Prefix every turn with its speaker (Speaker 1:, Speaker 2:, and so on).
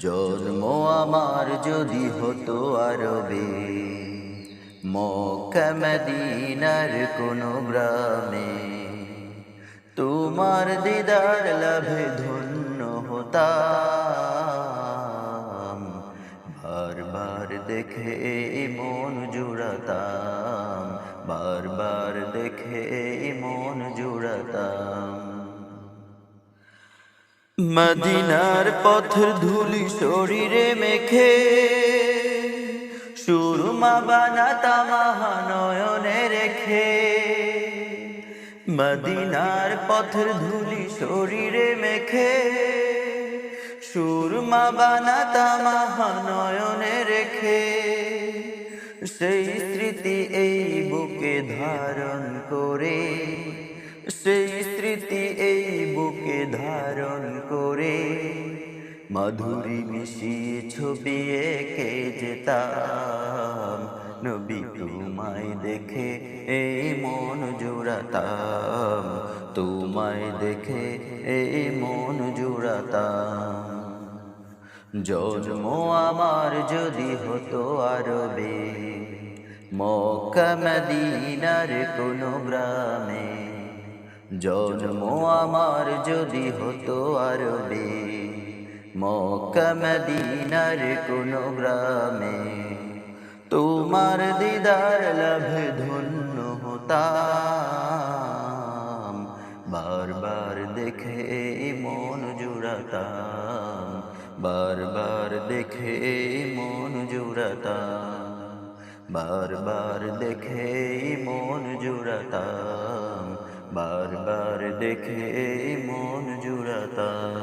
Speaker 1: জন্ম আমার যদি হতো আরবে, মক্কা মদিনার কোনো গ্রামে, তোমার দিদার লাভে ধন্য হতাম। বারবার দেখে মন জুড়াতাম, বারবার দেখে মন জুড়াতাম। মদিনার পথের ধুলি শরীরে মেখে, সুরমা বানাতাম নয়নে রেখে। মদিনার পথের ধুলি শরীরে মেখে, সুরমা বানাতাম নয়নে রেখে। সেই স্মৃতি এই বুকে ধারণ করে, সেই স্মৃতি এই বুকে ধারণ করে, মাধুরী মিশিয়ে ছবি এঁকে যেতাম। নবী তোমায় দেখে এই মন জুড়াতাম, তোমায় দেখে এই মন জুড়াতাম। জন্ম আমার যদি হতো আরবে, মক্কা মদিনার কোনো গ্রামে, জন্ম আমার যদি হতো আরবে, মক্কা মদিনার কোনো গ্রামে, তোমার দিদার লাভে ধন্য হতাম। বারবার দেখে মন জুড়াতাম, বারবার দেখে মন জুড়াতাম, বারবার দেখে মন জুড়াতাম, বারবার দেখে মন জুড়াতাম।